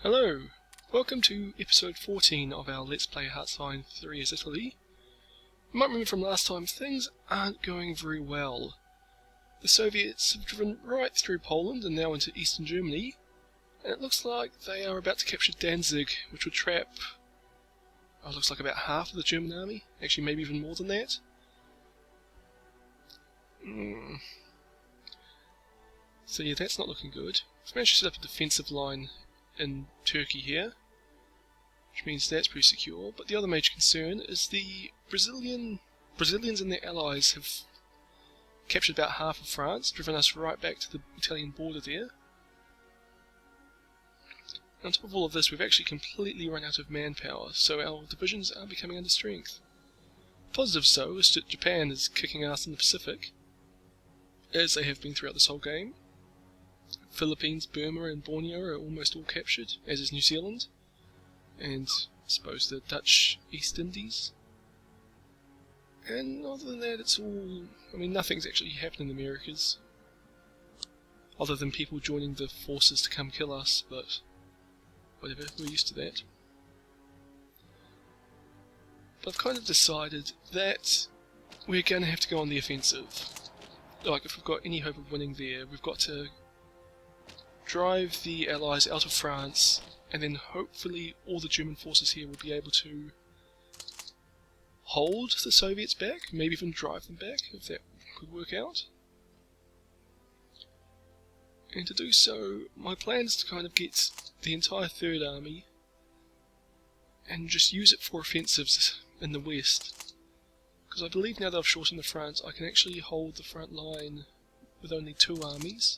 Hello, welcome to episode 14 of our Let's Play Heartline 3 as Italy. You might remember from last time, things aren't going very well. The Soviets have driven right through Poland and now into eastern Germany, and it looks like they are about to capture Danzig, which would trap, looks like about half of the German army, actually maybe even more than that. So yeah, that's not looking good. We've managed to set up a defensive line in Turkey here, which means that's pretty secure, but the other major concern is the Brazilians and their allies have captured about half of France, driven us right back to the Italian border there. And on top of all of this, we've actually completely run out of manpower, so our divisions are becoming under strength. Positive so is that Japan is kicking ass in the Pacific, as they have been throughout this whole game. Philippines, Burma and Borneo are almost all captured, as is New Zealand, and I suppose the Dutch East Indies. And other than that, it's all, nothing's actually happened in the Americas, other than people joining the forces to come kill us, but whatever, we're used to that. But I've kind of decided that we're going to have to go on the offensive. Like, if we've got any hope of winning there, we've got to drive the Allies out of France, and then hopefully all the German forces here will be able to hold the Soviets back, maybe even drive them back, if that could work out. And to do so, my plan is to kind of get the entire Third Army and just use it for offensives in the west. Because I believe now that I've shortened the front, I can actually hold the front line with only 2 armies.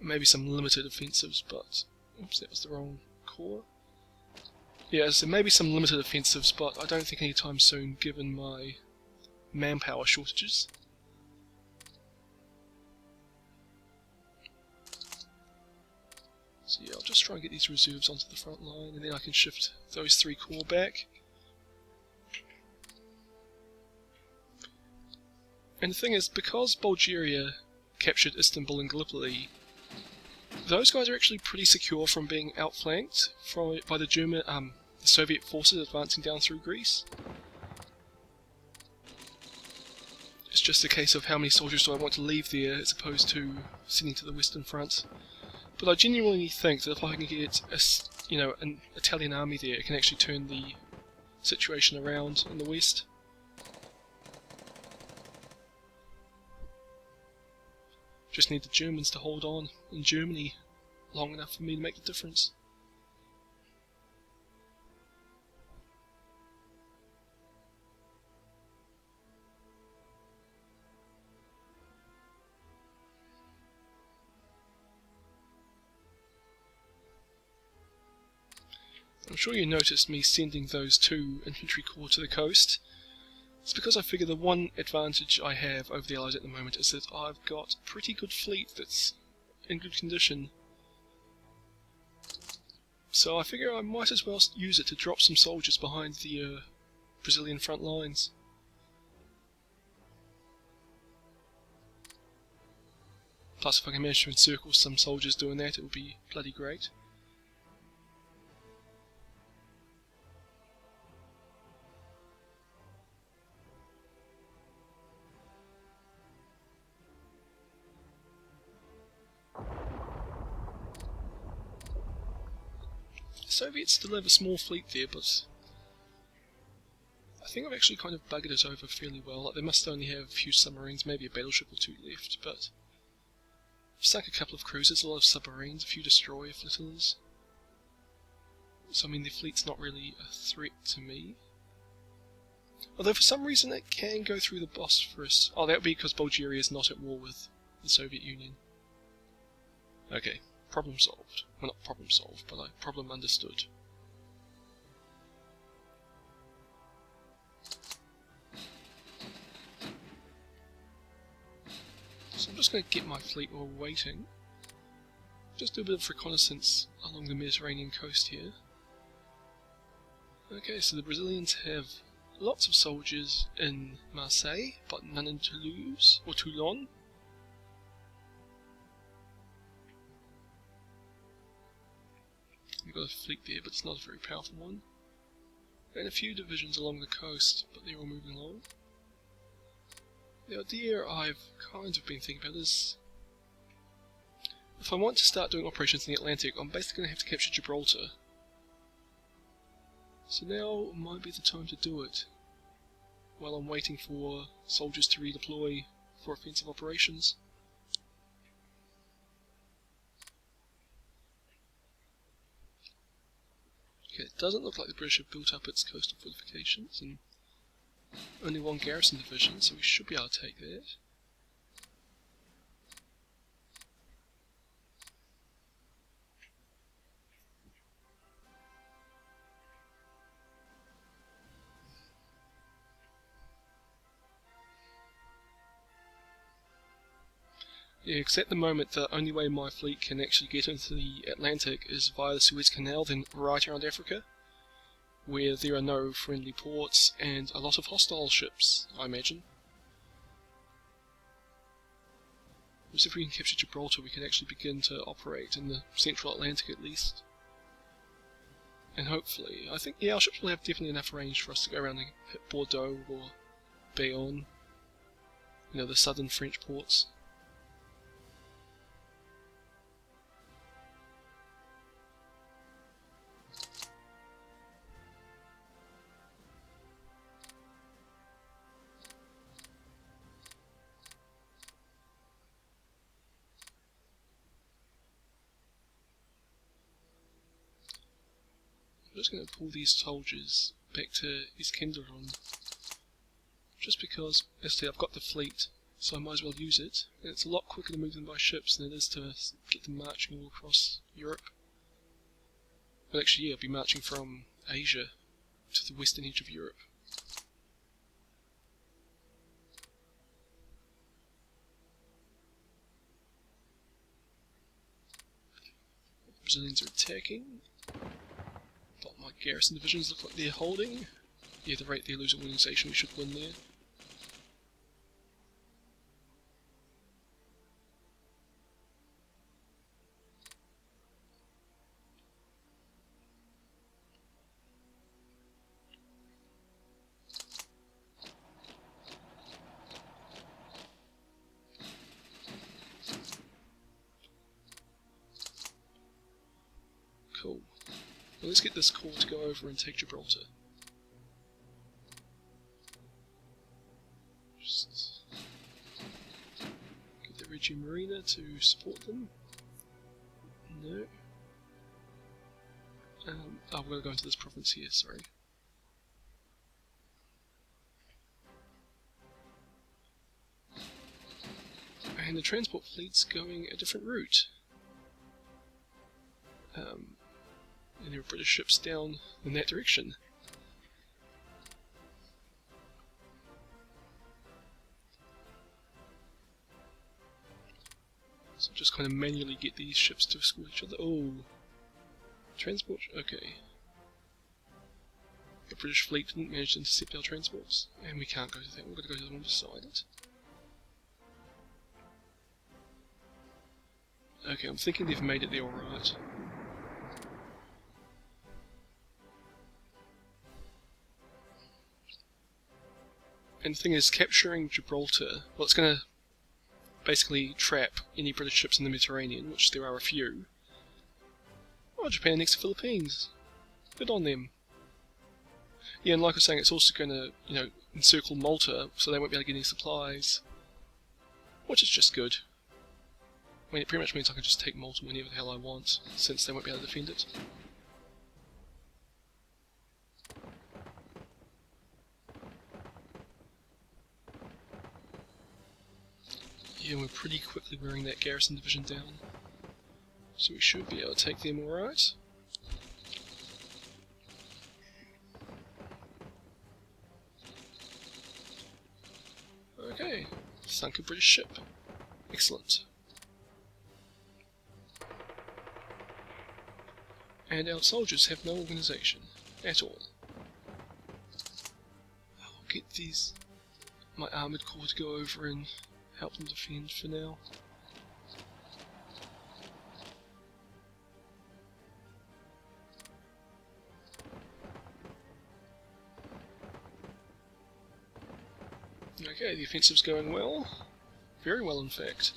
Maybe some limited offensives, but oops, that was the wrong corps. Yeah, so maybe some limited offensives, but I don't think anytime soon, given my manpower shortages. So yeah, I'll just try and get these reserves onto the front line, and then I can shift those 3 corps back. And the thing is, because Bulgaria captured Istanbul and Gallipoli, those guys are actually pretty secure from being outflanked by the the Soviet forces advancing down through Greece. It's just a case of how many soldiers do I want to leave there as opposed to sending to the Western Front. But I genuinely think that if I can get an Italian army there, it can actually turn the situation around in the West. Just need the Germans to hold on in Germany long enough for me to make the difference. I'm sure you noticed me sending those 2 infantry corps to the coast. It's because I figure the one advantage I have over the Allies at the moment is that I've got a pretty good fleet that's in good condition. So I figure I might as well use it to drop some soldiers behind the Brazilian front lines. Plus, if I can manage to encircle some soldiers doing that, it would be bloody great. The Soviets still have a small fleet there, but I think I've actually kind of buggered it over fairly well. Like, they must only have a few submarines, maybe a battleship or 2 left, but I've sunk a couple of cruisers, a lot of submarines, a few destroyer flotillas. So their fleet's not really a threat to me. Although for some reason it can go through the Bosphorus. Oh, that would be because Bulgaria is not at war with the Soviet Union. Okay. Problem solved. Well, not problem solved, but problem understood. So I'm just going to get my fleet while waiting. Just do a bit of reconnaissance along the Mediterranean coast here. Okay, so the Brazilians have lots of soldiers in Marseille, but none in Toulouse or Toulon. fleet there, but it's not a very powerful one. And a few divisions along the coast, but they're all moving along. The idea I've kind of been thinking about is, if I want to start doing operations in the Atlantic, I'm basically going to have to capture Gibraltar. So now might be the time to do it, while I'm waiting for soldiers to redeploy for offensive operations. Okay, it doesn't look like the British have built up its coastal fortifications, and only one garrison division, so we should be able to take that. Yeah, because at the moment the only way my fleet can actually get into the Atlantic is via the Suez Canal, then right around Africa, where there are no friendly ports and a lot of hostile ships, I imagine. Whereas if we can capture Gibraltar, we can actually begin to operate in the central Atlantic at least. And hopefully, I think, yeah, our ships will have definitely enough range for us to go around and hit Bordeaux or Bayonne, you know, the southern French ports. I'm just going to pull these soldiers back to Iskenderun, just because, as I say, I've got the fleet, so I might as well use it, and it's a lot quicker to move them by ships than it is to get them marching all across Europe. But actually, yeah, I'll be marching from Asia to the western edge of Europe. The Brazilians are attacking. But my garrison divisions look like they're holding. Yeah, the rate they're losing organisation, we should win there. Cool. Well, let's get this corps to go over and take Gibraltar. Just get the Reggio Marina to support them. No. Oh, we're going to go into this province here, sorry. And the transport fleet's going a different route. And there are British ships down in that direction. So just kind of manually get these ships to escort each other. Oh, transport, okay. The British fleet didn't manage to intercept our transports, and we can't go to that, we've got to go to the one beside it. Okay, I'm thinking they've made it there alright. And the thing is, capturing Gibraltar, well, it's going to basically trap any British ships in the Mediterranean, which there are a few. Oh, Japan next to Philippines. Good on them. Yeah, and like I was saying, it's also going to, you know, encircle Malta, so they won't be able to get any supplies. Which is just good. I mean, it pretty much means I can just take Malta whenever the hell I want, since they won't be able to defend it. Yeah, we're pretty quickly wearing that garrison division down. So we should be able to take them alright. Okay, sunk a British ship. Excellent. And our soldiers have no organisation at all. I'll get my armoured corps to go over and help them defend for now. Okay, the offensive's going well. Very well, in fact.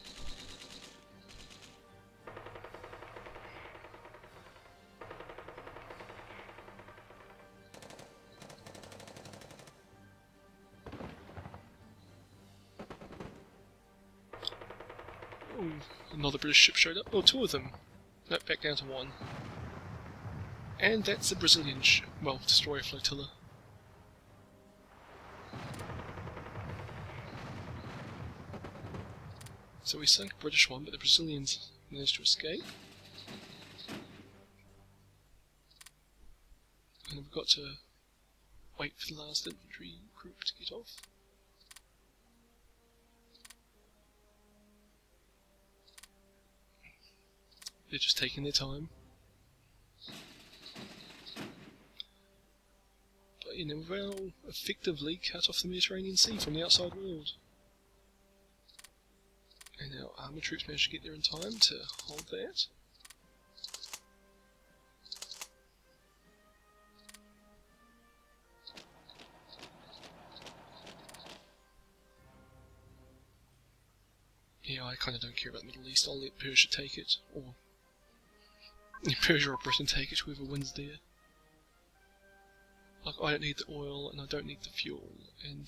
Oh, another British ship showed up. Oh, two of them. No, back down to one. And that's a Brazilian ship. Well, destroyer flotilla. So we sunk a British one, but the Brazilians managed to escape. And we've got to wait for the last infantry group to get off. They're just taking their time. But you know, we've now effectively cut off the Mediterranean Sea from the outside world. And our armour troops managed to get there in time to hold that. Yeah, I kind of don't care about the Middle East. I'll let Persia take it, or Persia or Britain take it, whoever wins there. Like, I don't need the oil, and I don't need the fuel, and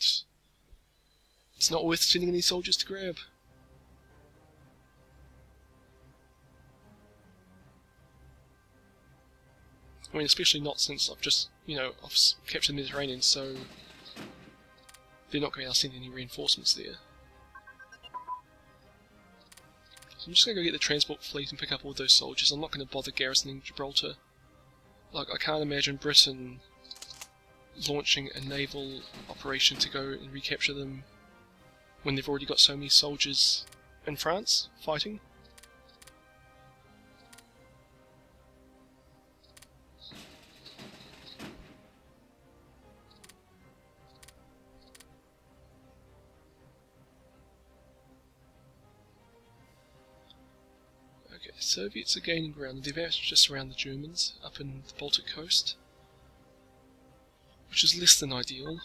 it's not worth sending any soldiers to grab. I mean, especially not since I've just, I've captured the Mediterranean, so they're not going to send any reinforcements there. So I'm just going to go get the transport fleet and pick up all those soldiers. I'm not going to bother garrisoning Gibraltar. Like, I can't imagine Britain launching a naval operation to go and recapture them when they've already got so many soldiers in France fighting. Okay, the Soviets are gaining ground. They've managed to surround the Germans up in the Baltic coast, which is less than ideal.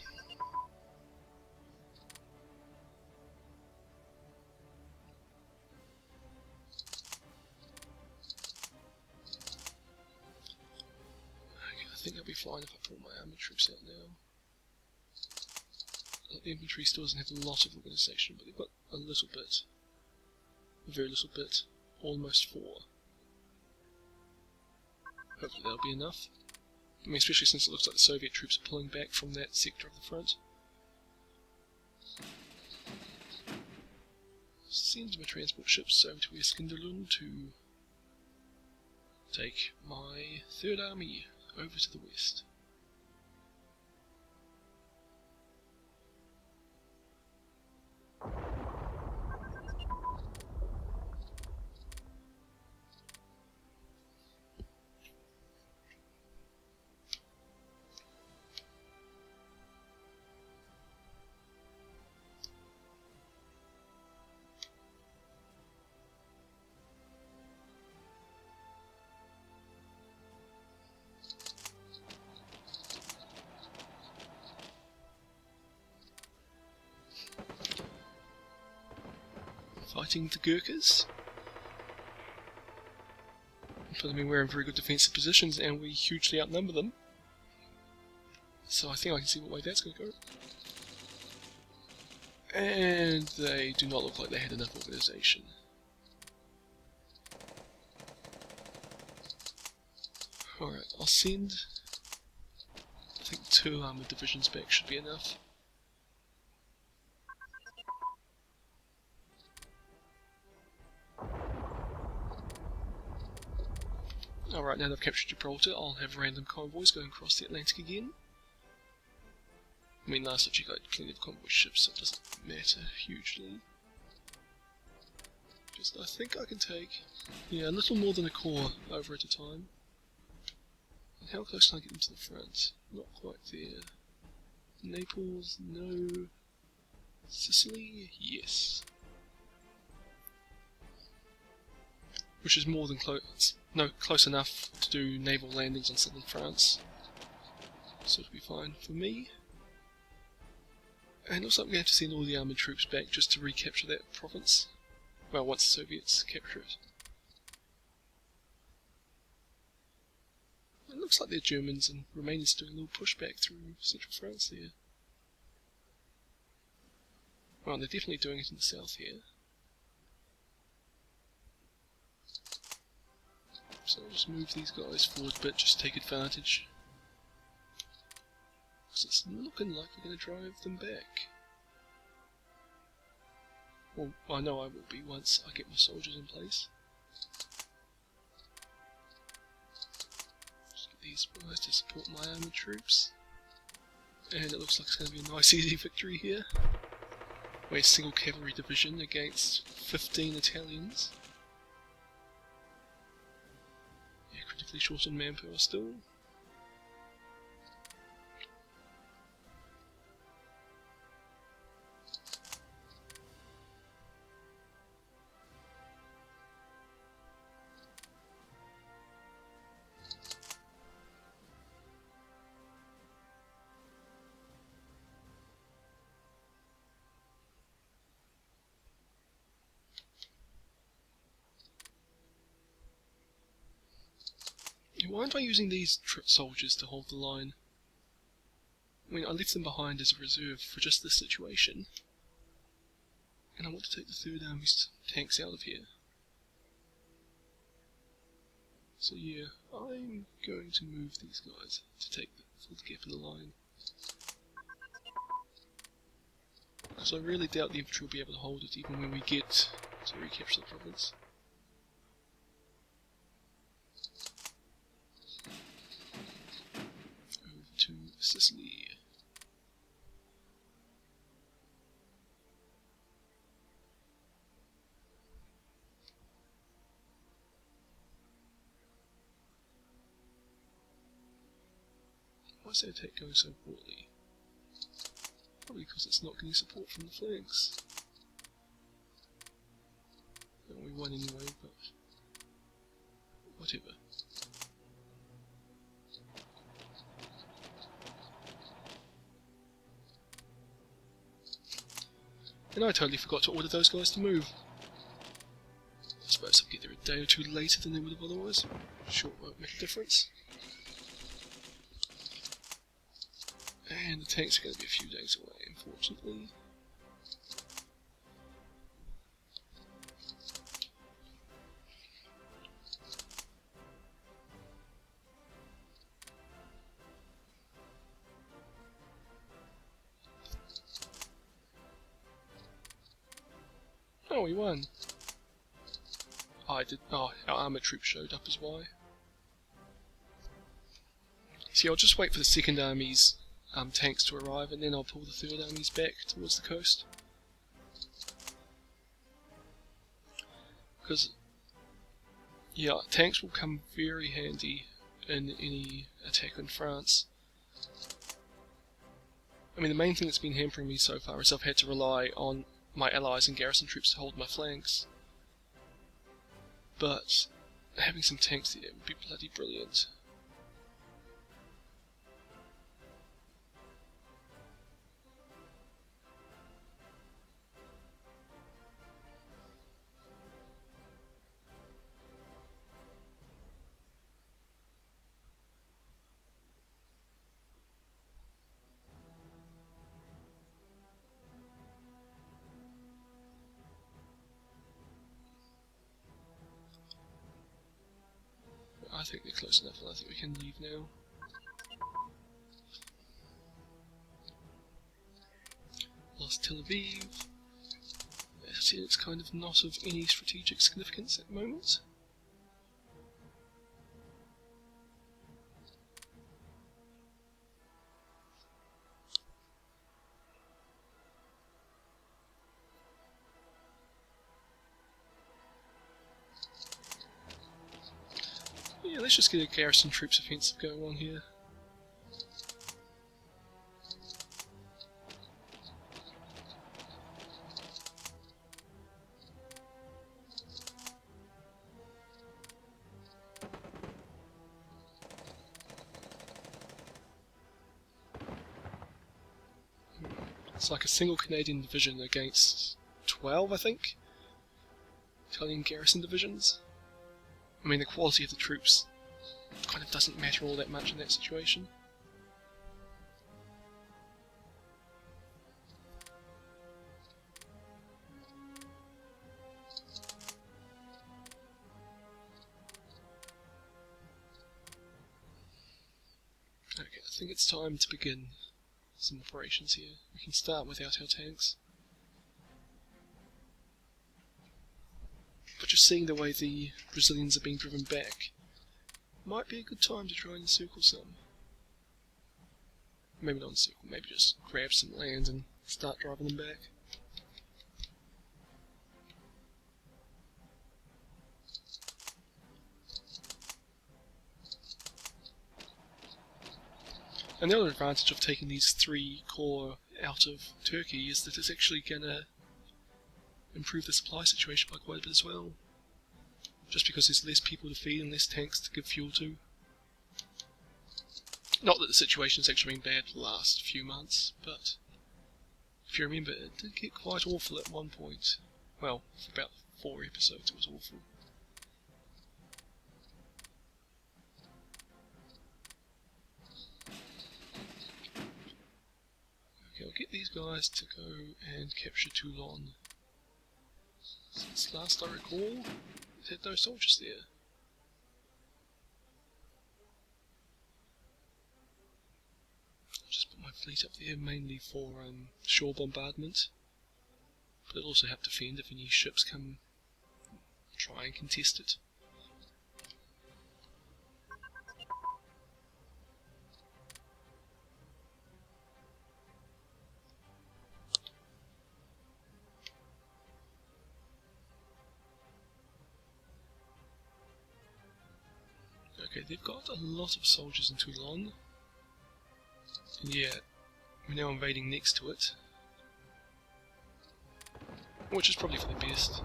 Okay, I think I'll be fine if I pull my armoured troops out now. The infantry still doesn't have a lot of organisation, but they've got a little bit. A very little bit. Almost 4. Hopefully that'll be enough. I mean, especially since it looks like the Soviet troops are pulling back from that sector of the front. Send my transport ships over to Eskinderlund to take my Third Army over to the west. Fighting the Gurkhas. But I mean, we're in very good defensive positions and we hugely outnumber them. So I think I can see what way that's going to go. And they do not look like they had enough organisation. Alright, I'll send, I think 2 armoured divisions back should be enough. Alright, now that I've captured Gibraltar, I'll have random convoys going across the Atlantic again. I mean, last time you got plenty of convoy ships, so it doesn't matter hugely. Just, I think I can take, yeah, a little more than a corps over at a time. And how close can I get them to the front? Not quite there. Naples, no. Sicily, yes. Which is more than close enough to do naval landings on southern France. So it'll be fine for me. And it looks like we're going to have to send all the armoured troops back just to recapture that province. Well, once the Soviets capture it. It looks like the Germans and Romanians doing a little pushback through central France there. Well, they're definitely doing it in the south here. So I'll just move these guys forward a bit, just take advantage. Because it's looking like we're going to drive them back. Well, I know I will be once I get my soldiers in place. Just get these guys to support my armoured troops. And it looks like it's going to be a nice easy victory here. We're a single cavalry division against 15 Italians. Yeah, critically short on manpower still. Why aren't I using these soldiers to hold the line? I mean, I left them behind as a reserve for just this situation. And I want to take the Third Army's tanks out of here. So yeah, I'm going to move these guys to take the full gap in the line. Because I really doubt the infantry will be able to hold it even when we get to recapture the province. To Sicily. Why is that attack going so poorly? Probably because it's not getting support from the flanks. Well, we won anyway, but whatever. And I totally forgot to order those guys to move. I suppose I'll get there a day or two later than they would have otherwise. Sure, won't make a difference. And the tanks are going to be a few days away, unfortunately. Oh, we won. Oh, our armoured troops showed up as why. See, I'll just wait for the Second Army's tanks to arrive, and then I'll pull the Third Army's back towards the coast. Because, yeah, tanks will come very handy in any attack on France. I mean, the main thing that's been hampering me so far is I've had to rely on my allies and garrison troops to hold my flanks. But having some tanks there would be bloody brilliant. I think they're close enough, and I think we can leave now. Lost Tel Aviv. It's kind of not of any strategic significance at the moment. Yeah, let's just get a garrison troops offensive going on here. It's like a single Canadian division against 12, I think, Italian garrison divisions. I mean, the quality of the troops kind of doesn't matter all that much in that situation. Okay, I think it's time to begin some operations here. We can start without our tanks. But just seeing the way the Brazilians are being driven back might be a good time to try and encircle some. Maybe not encircle, maybe just grab some land and start driving them back. And the other advantage of taking these 3 corps out of Turkey is that it's actually going to improve the supply situation by quite a bit as well. Just because there's less people to feed and less tanks to give fuel to. Not that the situation's actually been bad for the last few months, but if you remember, it did get quite awful at one point. Well, for about 4 episodes it was awful. Okay, I'll get these guys to go and capture Toulon. Since last I recall, it had no soldiers there. I'll just put my fleet up there mainly for shore bombardment, but it'll also have to defend if any ships come try and contest it. Okay, they've got a lot of soldiers in Toulon, and yeah, we're now invading next to it, which is probably for the best.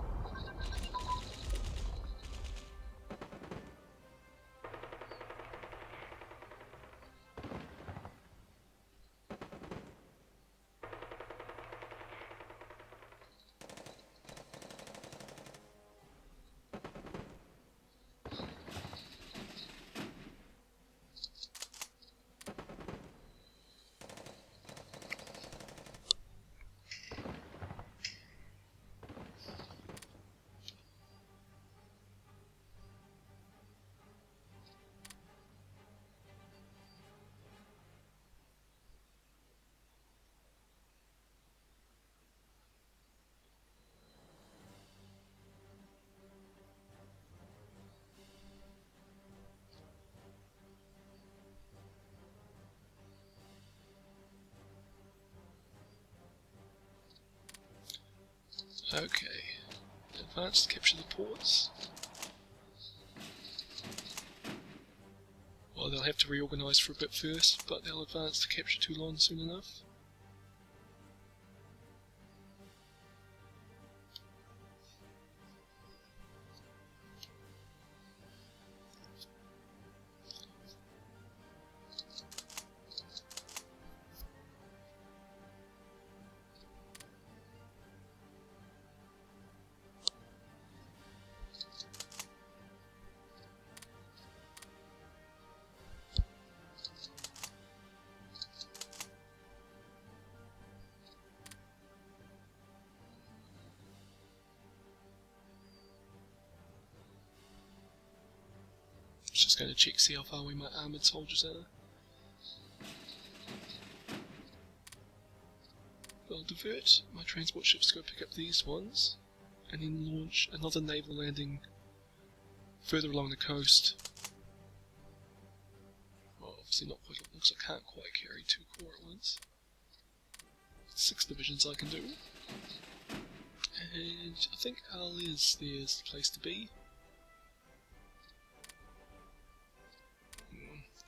Okay, advance to capture the ports. Well, they'll have to reorganise for a bit first, but they'll advance to capture Toulon soon enough. Just going to check, see how far away my armoured soldiers are. I'll divert my transport ships to go pick up these ones, and then launch another naval landing further along the coast. Well, obviously not quite, because I can't quite carry 2 corps at once. 6 divisions I can do. And I think Arles there's the place to be.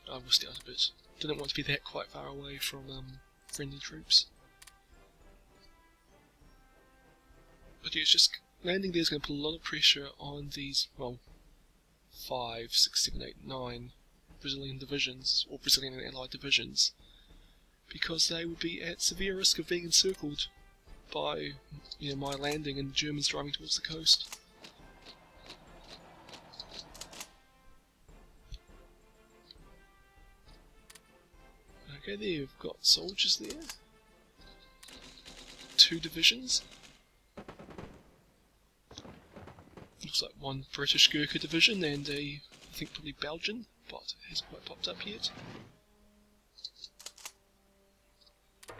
I was down a bit. Didn't want to be that quite far away from friendly troops. But yeah, it's just landing there is going to put a lot of pressure on these, well, 5, 6, 7, 8, 9 Brazilian divisions, or Brazilian and Allied divisions, because they would be at severe risk of being encircled by my landing and Germans driving towards the coast. Okay, there we've got soldiers there. 2 divisions. Looks like 1 British Gurkha division and I think probably Belgian, but it hasn't quite popped up yet. But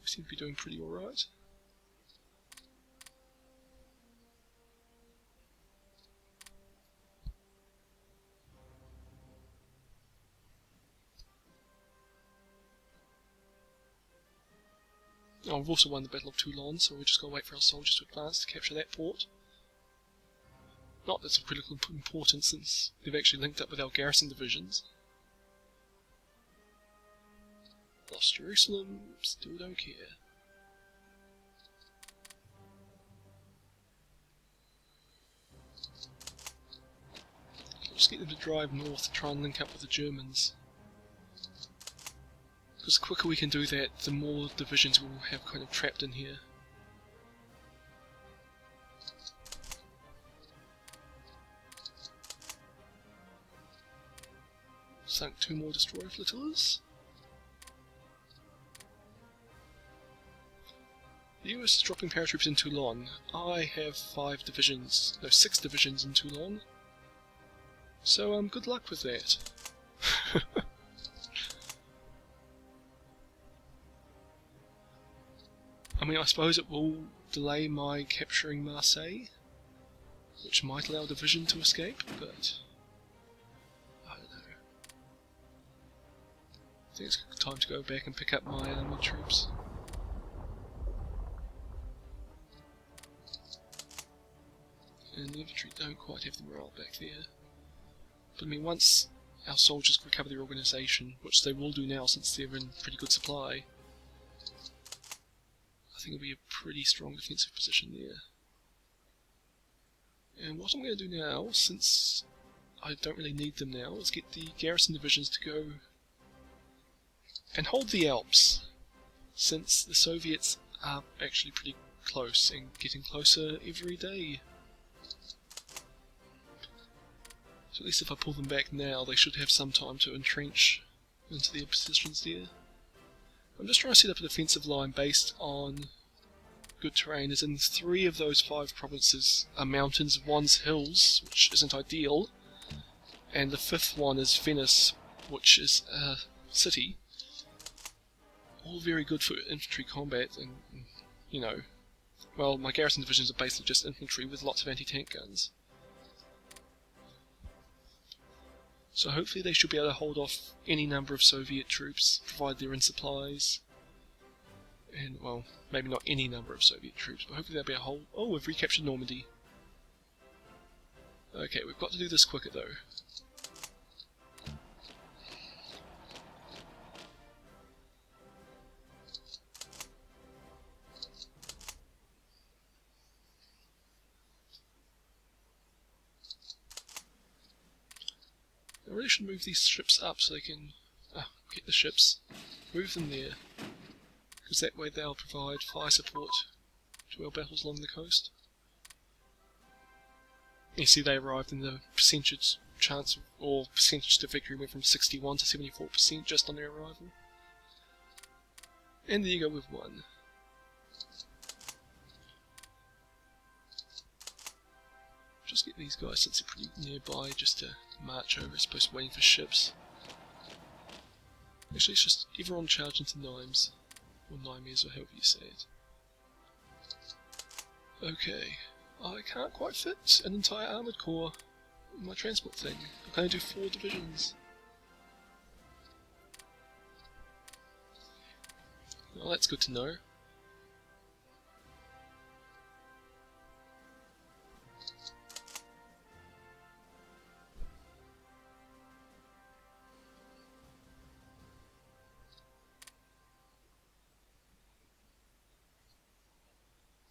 we seem to be doing pretty alright. Oh, we've also won the Battle of Toulon, so we're just going to wait for our soldiers to advance to capture that port. Not that's of critical importance since they've actually linked up with our garrison divisions. Lost Jerusalem, still don't care. I'll just get them to drive north to try and link up with the Germans. Because the quicker we can do that, the more divisions we'll have kind of trapped in here. Sunk 2 more destroyer flotillas. The US is dropping paratroops in Toulon. I have 6 divisions in Toulon. So good luck with that. I mean, I suppose it will delay my capturing Marseille, which might allow a division to escape, but I don't know. I think it's time to go back and pick up my armoured troops. And the infantry don't quite have the morale back there. But I mean, once our soldiers recover their organisation, which they will do now since they're in pretty good supply, I think it'll be a pretty strong defensive position there. And what I'm going to do now, since I don't really need them now, is get the garrison divisions to go and hold the Alps, since the Soviets are actually pretty close and getting closer every day. So at least if I pull them back now, they should have some time to entrench into their positions there. I'm just trying to set up a defensive line based on good terrain, as in 3 of those 5 provinces are mountains, 1's hills, which isn't ideal, and the 5th one is Venice, which is a city. All very good for infantry combat, and well, my garrison divisions are basically just infantry with lots of anti-tank guns. So hopefully they should be able to hold off any number of Soviet troops, provided they're in supplies. And, well, maybe not any number of Soviet troops, but hopefully there'll be a whole... Oh, we've recaptured Normandy. Okay, we've got to do this quicker though. I really should move these ships up so they can get the ships, move them there, because that way they'll provide fire support to our battles along the coast. You see they arrived and the percentage chance or percentage to victory went from 61 to 74% just on their arrival. And there you go, we've won. Just get these guys since they're pretty nearby just to march over as opposed to waiting for ships. Actually, it's just everyone charge into Nimes, or Nimes, or however you say it. Okay, I can't quite fit an entire armoured corps in my transport thing. I can only do 4 divisions. Well, that's good to know.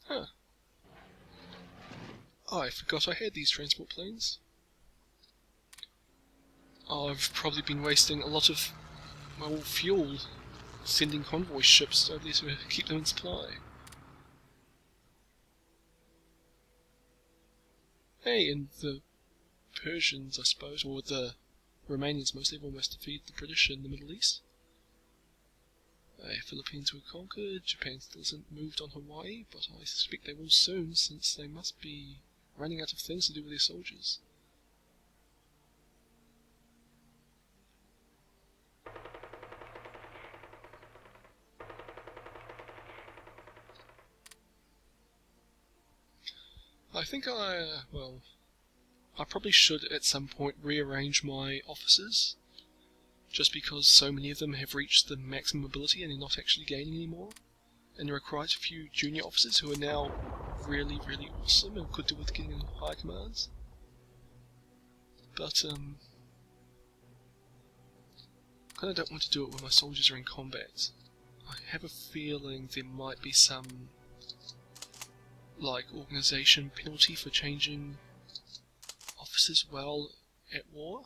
Huh. Oh, I forgot I had these transport planes. I've probably been wasting a lot of, well, fuel sending convoy ships over there to keep them in supply. Hey, and the Persians, I suppose, or the Romanians mostly, have almost defeated the British in the Middle East. Philippines were conquered, Japan still hasn't moved on Hawaii, but I suspect they will soon, since they must be running out of things to do with their soldiers. I think I probably should at some point rearrange my officers, just because so many of them have reached the maximum ability and they're not actually gaining anymore. And there are quite a few junior officers who are now really, really awesome and could do with getting in higher commands. But kind of don't want to do it when my soldiers are in combat. I have a feeling there might be some organization penalty for changing officers while at war.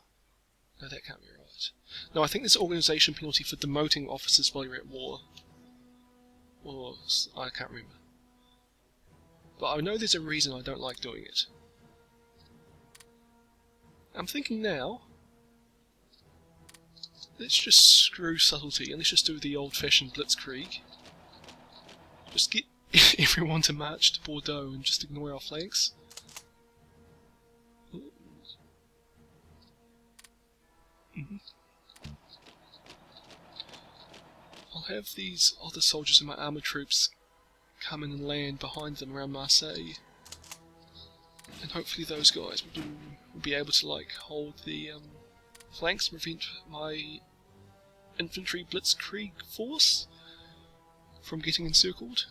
No, that can't be right. No, I think there's organization penalty for demoting officers while you're at war. Or I can't remember. But I know there's a reason I don't like doing it. I'm thinking now, let's just screw subtlety and let's just do the old-fashioned blitzkrieg. Just get everyone to march to Bordeaux and just ignore our flanks. I'll have these other soldiers of my armoured troops come in and land behind them around Marseille. And hopefully those guys will be able to hold the flanks and prevent my infantry blitzkrieg force from getting encircled.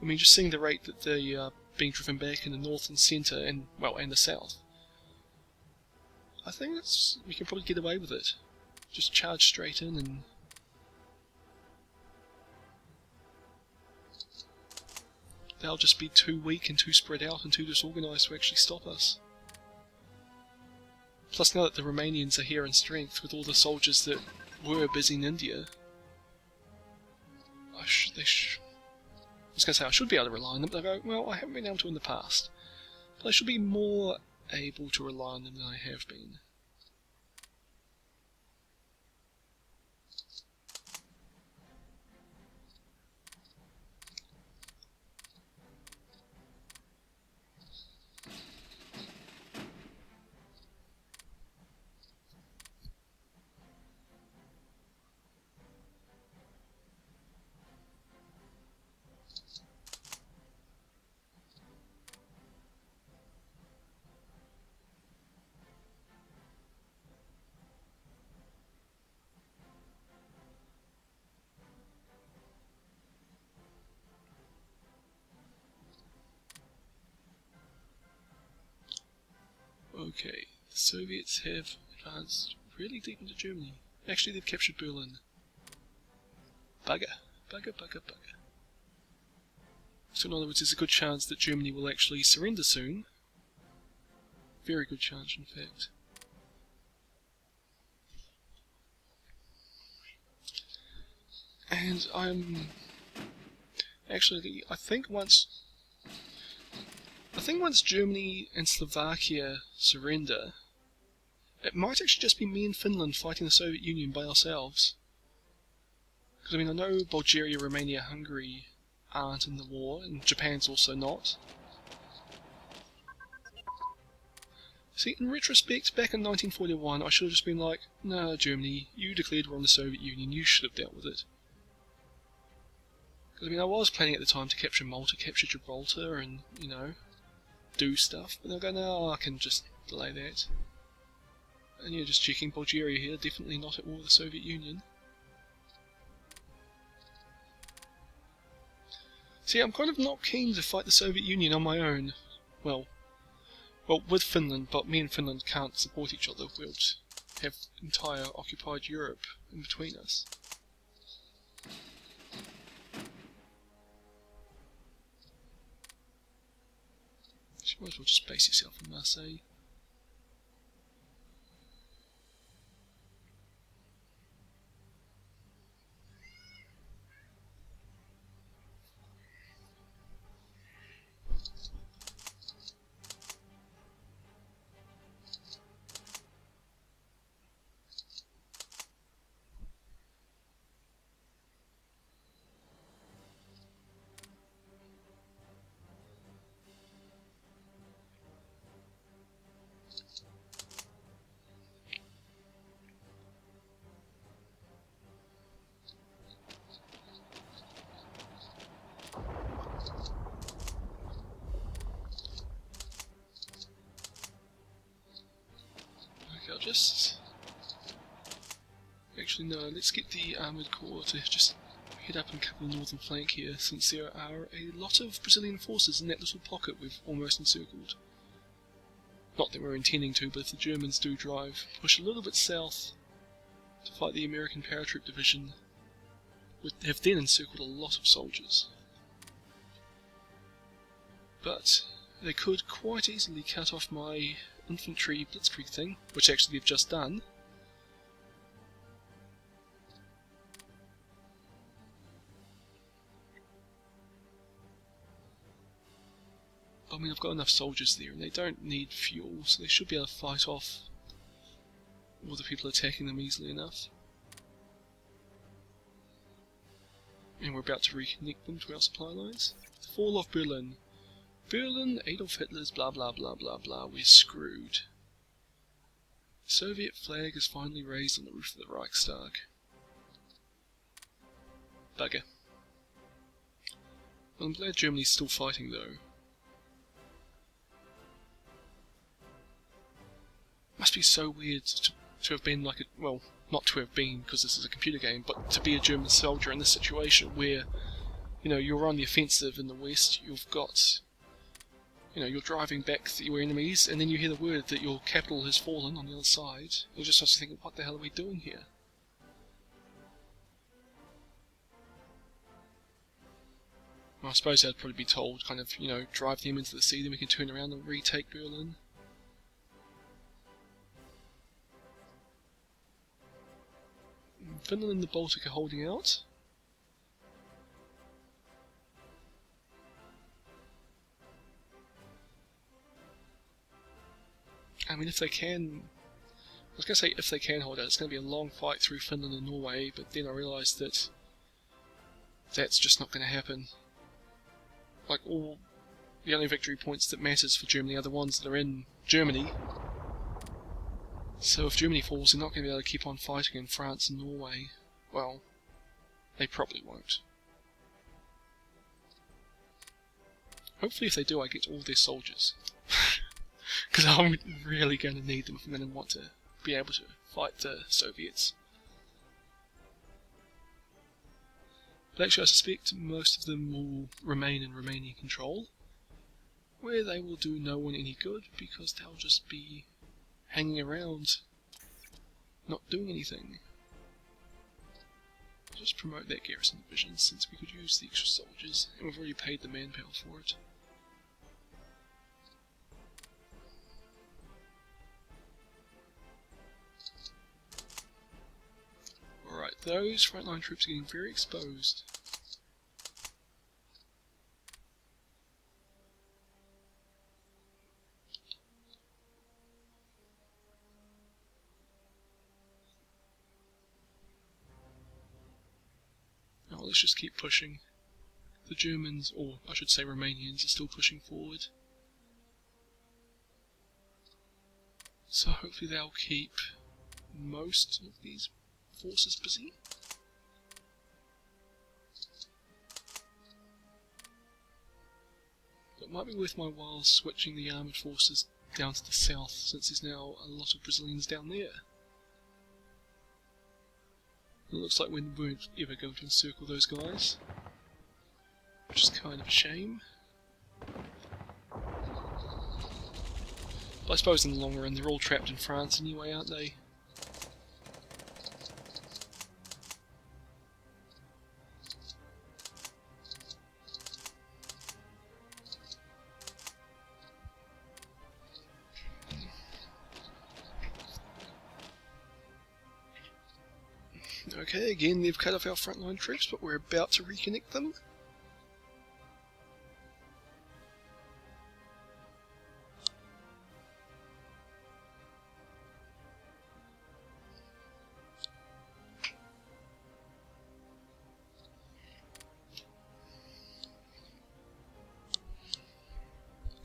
I mean, just seeing the rate that they are being driven back in the north and centre and the south, I think we can probably get away with it. Just charge straight in and they'll just be too weak and too spread out and too disorganised to actually stop us. Plus, now that the Romanians are here in strength with all the soldiers that were busy in India, I was going to say I should be able to rely on them, but I go, well, I haven't been able to in the past. But I should be more able to rely on them than I have been. Okay, the Soviets have advanced really deep into Germany. Actually, they've captured Berlin. Bugger. Bugger, bugger, bugger. So in other words, there's a good chance that Germany will actually surrender soon. Very good chance, in fact. And I think once Germany and Slovakia surrender, it might actually just be me and Finland fighting the Soviet Union by ourselves. Because I mean, I know Bulgaria, Romania, Hungary aren't in the war, and Japan's also not. See, in retrospect, back in 1941, I should have just been like, no, Germany, you declared war on the Soviet Union, you should have dealt with it. Because I mean, I was planning at the time to capture Malta, capture Gibraltar, and, do stuff, but they'll go, no, I can just delay that. And yeah, just checking, Bulgaria here, definitely not at war with the Soviet Union. See, I'm kind of not keen to fight the Soviet Union on my own. Well, with Finland, but me and Finland can't support each other. We'll have entire occupied Europe in between us. You might as well just base yourself in Marseille. just... Actually no, let's get the armoured corps to just head up and cover the northern flank here, since there are a lot of Brazilian forces in that little pocket we've almost encircled. Not that we're intending to, but if the Germans do push a little bit south to fight the American paratroop division, we have then encircled a lot of soldiers. But they could quite easily cut off my infantry blitzkrieg thing, which actually they've just done. I mean, I've got enough soldiers there, and they don't need fuel, so they should be able to fight off all the people attacking them easily enough. And we're about to reconnect them to our supply lines. The fall of Berlin. Berlin, Adolf Hitler's blah blah blah blah blah, we're screwed. The Soviet flag is finally raised on the roof of the Reichstag. Bugger. Well, I'm glad Germany's still fighting though. Must be so weird to have been like a, well, not to have been because this is a computer game, but to be a German soldier in this situation where, you know, you're on the offensive in the west, you've got, you know, you're driving back your enemies, and then you hear the word that your capital has fallen on the other side. You just start to think, what the hell are we doing here? Well, I suppose I'd probably be told, kind of, you know, drive them into the sea, then we can turn around and retake Berlin. Finland and the Baltic are holding out. I mean, if they can... I was going to say if they can hold out, it's going to be a long fight through Finland and Norway, but then I realised that that's just not going to happen. Like, the only victory points that matters for Germany are the ones that are in Germany. So if Germany falls, they're not going to be able to keep on fighting in France and Norway. Well, they probably won't. Hopefully if they do, I get all their soldiers. Because I'm really going to need them if I'm going to want to be able to fight the Soviets. But actually I suspect most of them will remain in Romanian control, where they will do no one any good because they'll just be hanging around, not doing anything. Just promote that garrison division since we could use the extra soldiers, and we've already paid the manpower for it. Alright, those frontline troops are getting very exposed. Oh, let's just keep pushing. The Germans, or I should say Romanians, are still pushing forward. So hopefully they'll keep most of these forces busy. But it might be worth my while switching the armoured forces down to the south, since there's now a lot of Brazilians down there. It looks like we weren't ever going to encircle those guys, which is kind of a shame. But I suppose in the long run they're all trapped in France anyway, aren't they? Okay, again they've cut off our frontline troops, but we're about to reconnect them.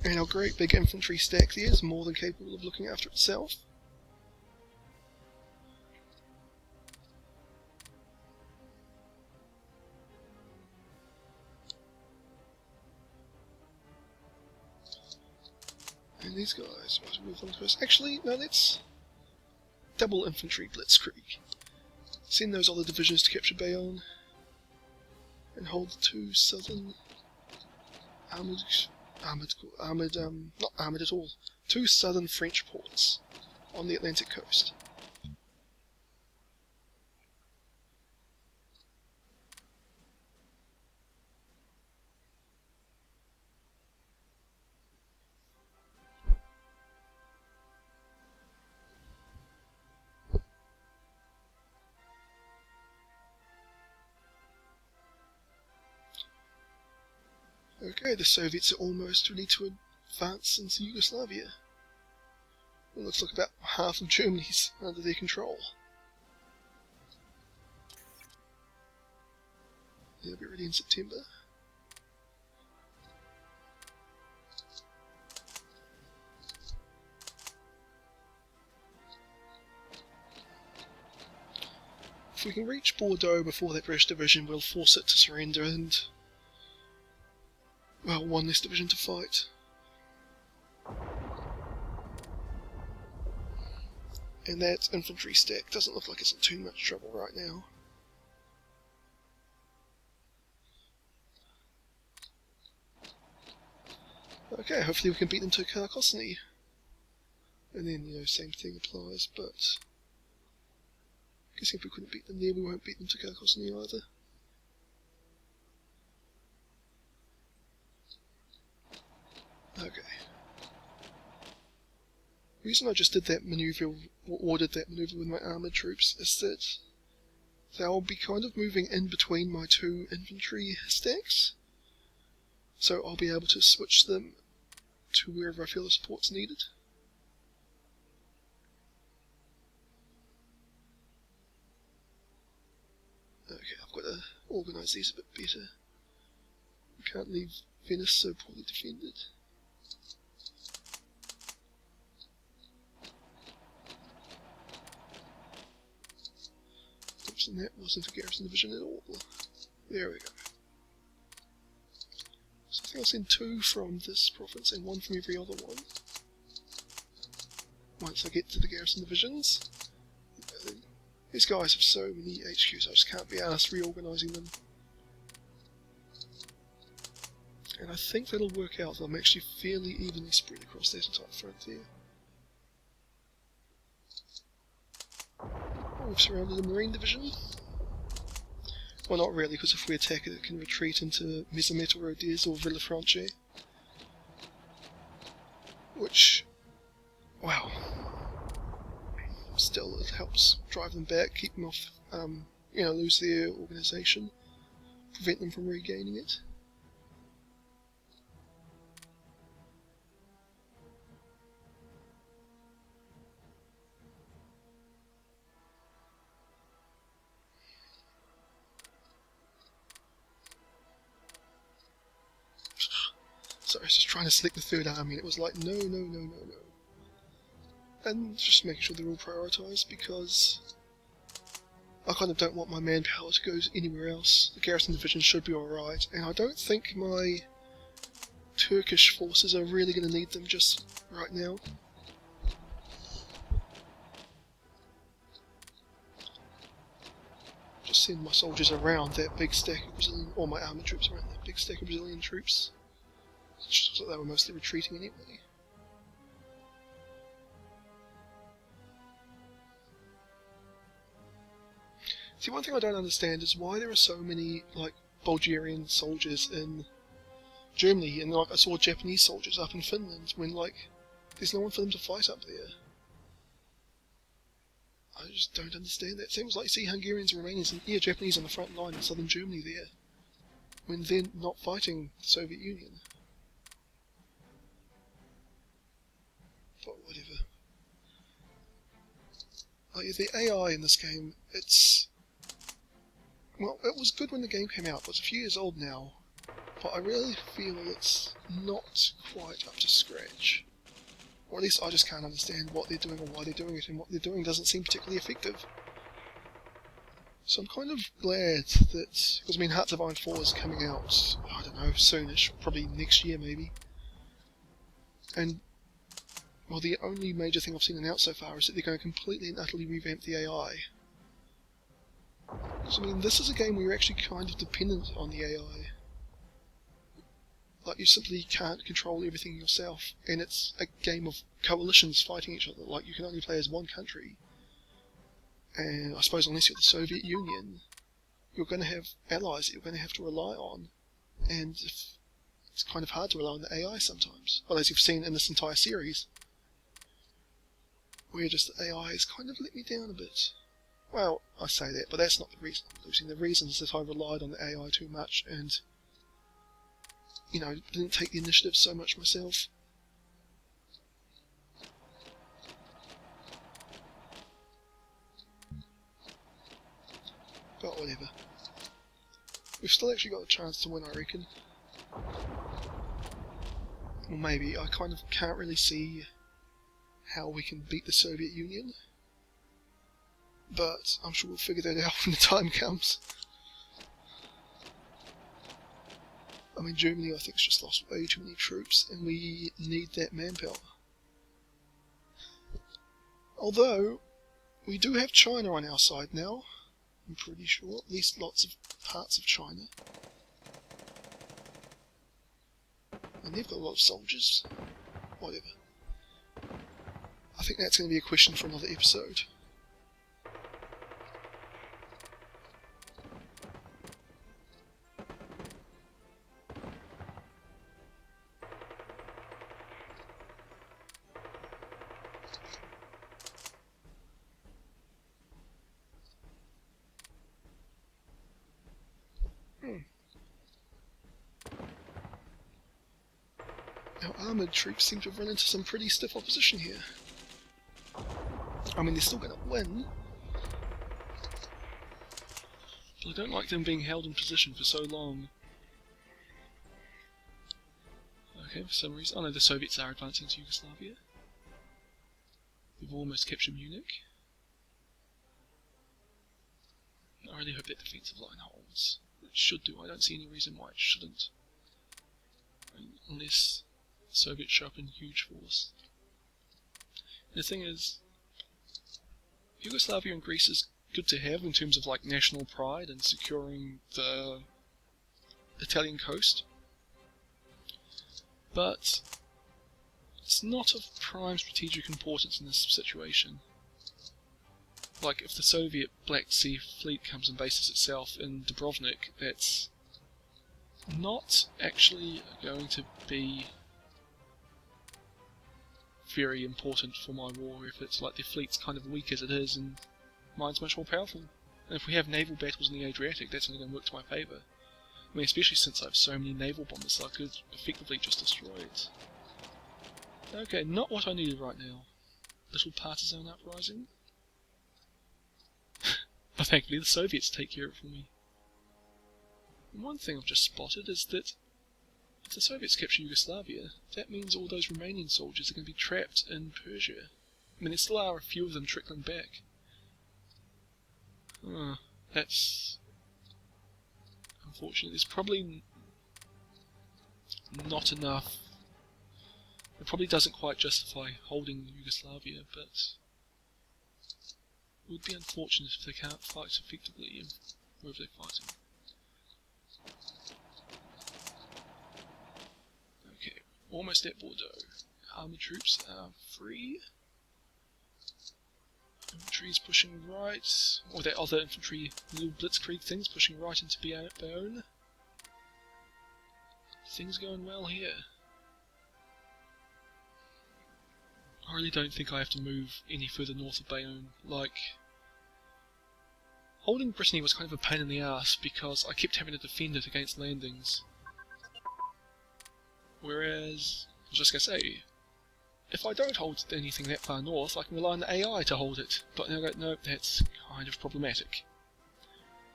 And our great big infantry stack there is more than capable of looking after itself. And these guys must move on to us. Actually, no, let's double infantry blitzkrieg. Send those other divisions to capture Bayonne and hold the two southern not armoured at all, two southern French ports on the Atlantic coast. Okay, the Soviets are almost ready to advance into Yugoslavia. It looks like about half of Germany's under their control. They'll be ready in September. If we can reach Bordeaux before that British division, we'll force it to surrender and, well, one less division to fight. And that infantry stack doesn't look like it's in too much trouble right now. Okay, hopefully we can beat them to Carcassonne. And then, you know, same thing applies, but I guess if we couldn't beat them there, we won't beat them to Carcassonne either. Okay. The reason I just did that maneuver, or ordered that maneuver with my armoured troops, is that they'll be kind of moving in between my two infantry stacks. So I'll be able to switch them to wherever I feel the support's needed. Okay, I've got to organise these a bit better. We can't leave Venice so poorly defended. Oops, and that wasn't a garrison division at all. There we go. So I think I'll send 2 from this province and 1 from every other one. Once I get to the garrison divisions. These guys have so many HQs, I just can't be asked reorganising them. And I think that'll work out. I'm actually fairly evenly spread across that entire front there. Oh, we've surrounded the Marine Division. Well, not really, because if we attack it, it can retreat into Mesometo Rodez or Villafranche. Which, wow. Still, it helps drive them back, keep them off, you know, lose their organisation, prevent them from regaining it. Sorry, I was just trying to select the Third Army, and it was like, no, no, no, no, no. And just making sure they're all prioritised, because I kind of don't want my manpower to go anywhere else. The garrison division should be alright, and I don't think my Turkish forces are really going to need them just right now. Just send my soldiers around that big stack of Brazilian, or my army troops around that big stack of Brazilian troops. So they were mostly retreating anyway. See, one thing I don't understand is why there are so many, like, Bulgarian soldiers in Germany, and like I saw Japanese soldiers up in Finland, when, like, there's no one for them to fight up there. I just don't understand that. Seems like you see Hungarians and Romanians and, yeah, Japanese on the front line in southern Germany there, when they're not fighting the Soviet Union. But whatever. Like, the AI in this game, it's... well, it was good when the game came out, but it's a few years old now. But I really feel it's not quite up to scratch. Or at least I just can't understand what they're doing or why they're doing it, and what they're doing doesn't seem particularly effective. So I'm kind of glad that... because I mean, Hearts of Iron 4 is coming out, I don't know, soonish, probably next year maybe. And well, the only major thing I've seen announced so far is that they're going to completely and utterly revamp the AI. So, I mean, this is a game where you're actually kind of dependent on the AI. Like, you simply can't control everything yourself, and it's a game of coalitions fighting each other. Like, you can only play as one country. And I suppose unless you're the Soviet Union, you're going to have allies that you're going to have to rely on. And it's kind of hard to rely on the AI sometimes. Well, as you've seen in this entire series, where just the AI has kind of let me down a bit. Well, I say that, but that's not the reason I'm losing. The reason is that I relied on the AI too much and, you know, didn't take the initiative so much myself. But whatever. We've still actually got a chance to win, I reckon. Or maybe. I kind of can't really see how we can beat the Soviet Union. But I'm sure we'll figure that out when the time comes. I mean, Germany, I think, has just lost way too many troops, and we need that manpower. Although, we do have China on our side now, I'm pretty sure. At least lots of parts of China. And they've got a lot of soldiers. Whatever. I think that's going to be a question for another episode. Our armoured troops seem to have run into some pretty stiff opposition here. I mean, they're still going to win. But I don't like them being held in position for so long. Okay, for some reason... Oh no, the Soviets are advancing to Yugoslavia. We've almost captured Munich. I really hope that defensive line holds. It should do. I don't see any reason why it shouldn't. I mean, unless the Soviets show up in huge force. And the thing is, Yugoslavia and Greece is good to have in terms of like national pride and securing the Italian coast. But it's not of prime strategic importance in this situation. Like, if the Soviet Black Sea Fleet comes and bases itself in Dubrovnik, that's not actually going to be very important for my war efforts. Like, their fleet's kind of weak as it is, and mine's much more powerful. And if we have naval battles in the Adriatic, that's only going to work to my favour. I mean, especially since I have so many naval bombers, I could effectively just destroy it. Okay, not what I needed right now. Little partisan uprising. But thankfully the Soviets take care of it for me. And one thing I've just spotted is that if the Soviets capture Yugoslavia, that means all those Romanian soldiers are going to be trapped in Persia. I mean, there still are a few of them trickling back. That's unfortunate. There's probably not enough. It probably doesn't quite justify holding Yugoslavia, but it would be unfortunate if they can't fight effectively wherever they're fighting. Okay, almost at Bordeaux. Armoured troops are free. Infantry's pushing right, or that other infantry little blitzkrieg things pushing right into Bayonne. Things going well here. I really don't think I have to move any further north of Bayonne. Like, holding Brittany was kind of a pain in the ass because I kept having to defend it against landings. Whereas, I was just going to say, if I don't hold anything that far north, I can rely on the AI to hold it. But now I go, no, that's kind of problematic.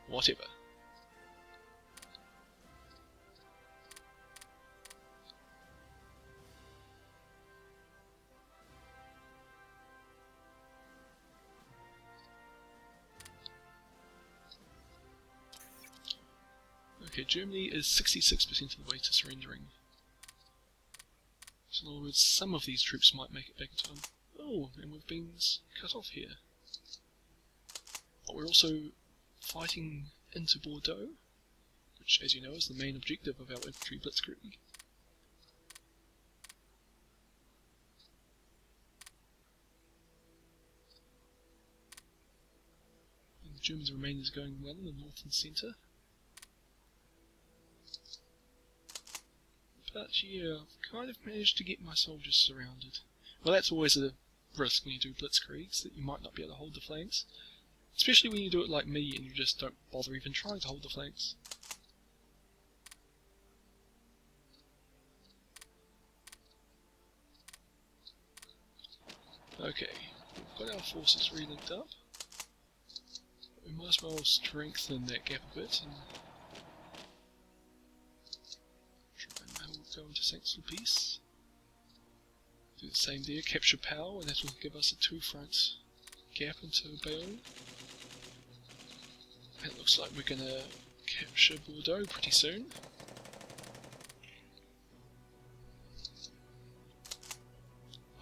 Whatever. Okay, Germany is 66% of the way to surrendering. So in other words, some of these troops might make it back in time. Oh, and we've been cut off here. But we're also fighting into Bordeaux, which, as you know, is the main objective of our infantry blitzkrieg. And the Germans and Romanians going well in the north and centre. But yeah, I've kind of managed to get my soldiers surrounded. Well, that's always a risk when you do blitzkriegs, that you might not be able to hold the flanks. Especially when you do it like me and you just don't bother even trying to hold the flanks. Okay, we've got our forces relinked up. We might as well strengthen that gap a bit and try and go into sanctuary peace. Do the same there, capture Pau, and that will give us a two-front gap into Bayonne. It looks like we're going to capture Bordeaux pretty soon.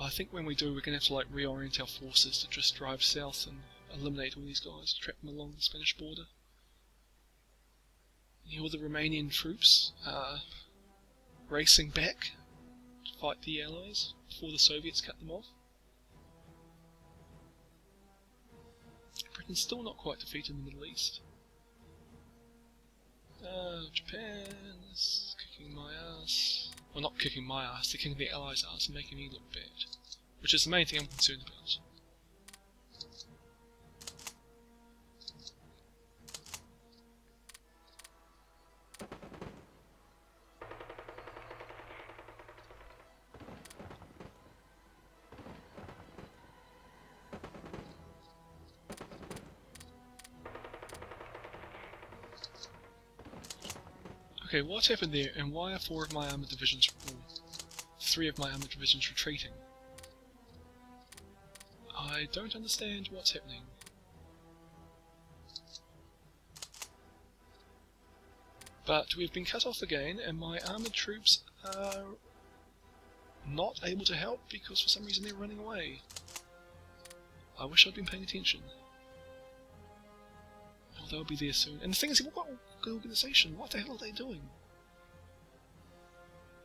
I think when we do, we're going to have to like reorient our forces to just drive south and eliminate all these guys, trap them along the Spanish border. And all the Romanian troops are racing back to fight the Allies before the Soviets cut them off. Britain's still not quite defeated in the Middle East. Japan is kicking my ass. Well, not kicking my ass, they're kicking the Allies' ass and making me look bad. Which is the main thing I'm concerned about. Okay, what happened there, and why are 4 of my armoured divisions, or 3 of my armoured divisions retreating? I don't understand what's happening. But we've been cut off again, and my armoured troops are not able to help because for some reason they're running away. I wish I'd been paying attention. Oh, they'll be there soon. And the thing is, we've got a good organisation. What the hell are they doing?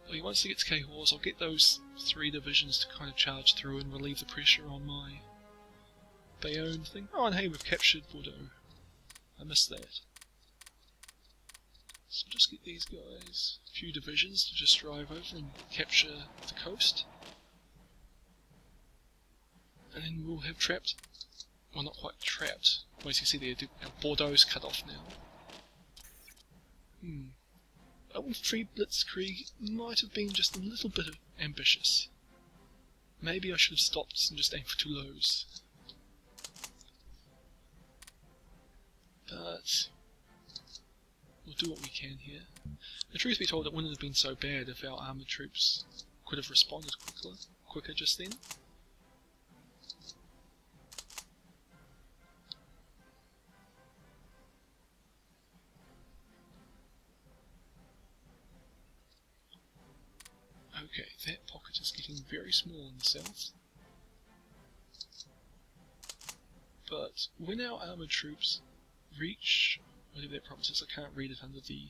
Okay, once it gets Cahors, I'll get those 3 divisions to kind of charge through and relieve the pressure on my Bayonne thing. Oh, and hey, we've captured Bordeaux. I missed that. So just get these guys, a few divisions to just drive over and capture the coast. And then we'll have trapped, well, not quite trapped, well, as you see there, Bordeaux's cut off now. Infantry blitzkrieg might have been just a little bit ambitious. Maybe I should have stopped and just aimed for Toulouse. But we'll do what we can here. The truth be told, it wouldn't have been so bad if our armoured troops could have responded quicker just then. Okay, that pocket is getting very small in the south. But when our armoured troops reach whatever their province is, I can't read it under the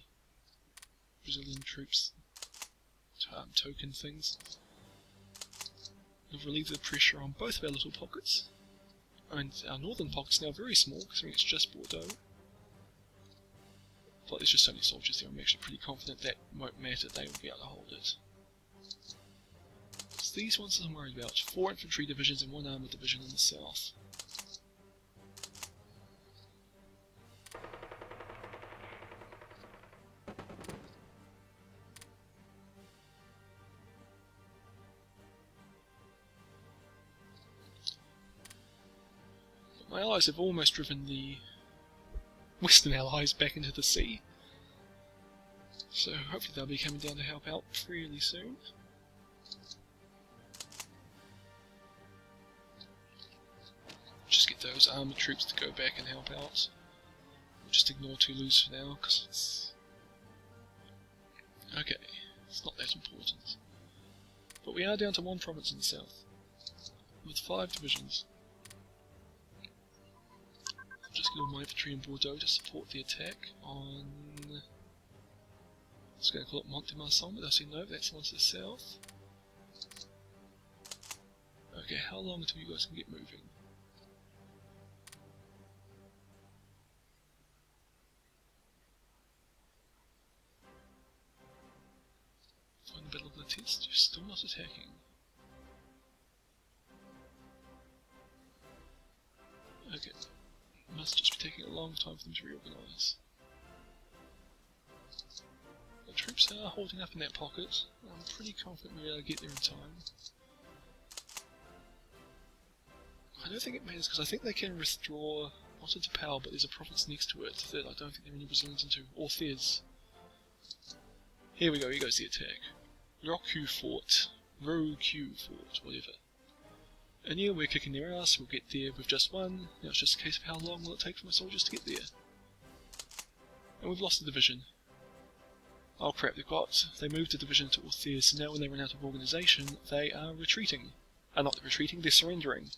Brazilian troops token things. We've relieved the pressure on both of our little pockets. And our northern pocket's now very small, considering it's just Bordeaux. But there's just so many soldiers there, I'm actually pretty confident that won't matter, they will be able to hold it. So these ones I'm worried about. 4 infantry divisions and 1 armoured division in the south. My allies have almost driven the Western allies back into the sea. So hopefully they'll be coming down to help out fairly soon. Just get those armoured troops to go back and help out. We'll just ignore Toulouse for now, because it's... okay, it's not that important. But we are down to one province in the south, with 5 divisions. I'll just get all my infantry in Bordeaux to support the attack on... I was going to call it Mont de Marsan, but I see no, that's the one to the south. Okay, how long until you guys can get moving? Find the Battle of the Test, you're still not attacking. Okay, must just be taking a long time for them to reorganise. The troops are holding up in that pocket. I'm pretty confident we'll get there in time. I don't think it matters because I think they can withdraw not into Pau, but there's a province next to it that I don't think there are any Brazilians into, or Fez. Here we go, here goes the attack. Roku Fort, whatever. And yeah, we're kicking their ass, we'll get there with just one. Now it's just a case of how long will it take for my soldiers to get there. And we've lost a division. Oh crap, they moved a division to Orthez, so now when they run out of organisation, they are retreating. Not retreating, they're surrendering.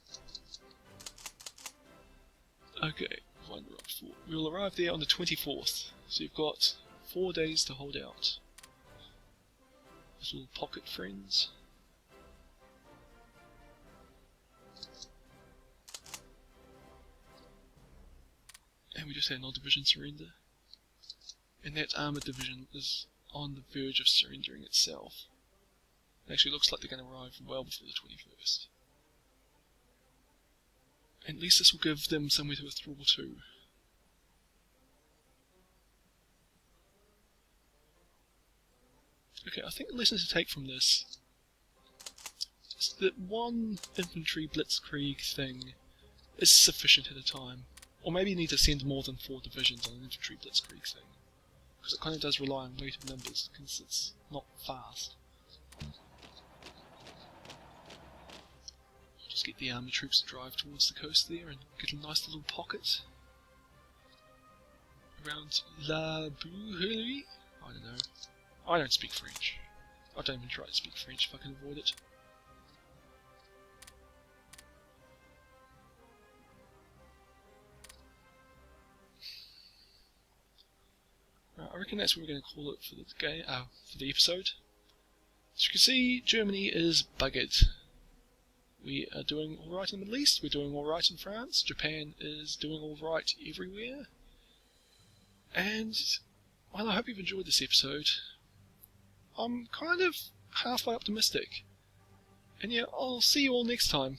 Okay, we'll arrive there on the 24th, so you've got 4 days to hold out. Little pocket friends. And we just had an odd division surrender. And that armoured division is on the verge of surrendering itself. It actually looks like they're going to arrive well before the 21st. At least this will give them somewhere to withdraw to. Okay, I think the lesson to take from this is that one infantry blitzkrieg thing is sufficient at a time. Or maybe you need to send more than 4 divisions on an infantry blitzkrieg thing. Because it kind of does rely on weight of numbers, because it's not fast. I'll just get the army troops to drive towards the coast there and get a nice little pocket around La Bouillerie? I don't know. I don't speak French. I don't even try to speak French if I can avoid it. Right, I reckon that's what we're going to call it for the game, for the episode. As you can see, Germany is buggered. We are doing alright in the Middle East, we're doing alright in France, Japan is doing alright everywhere. And, well, I hope you've enjoyed this episode. I'm kind of halfway optimistic. And yeah, I'll see you all next time.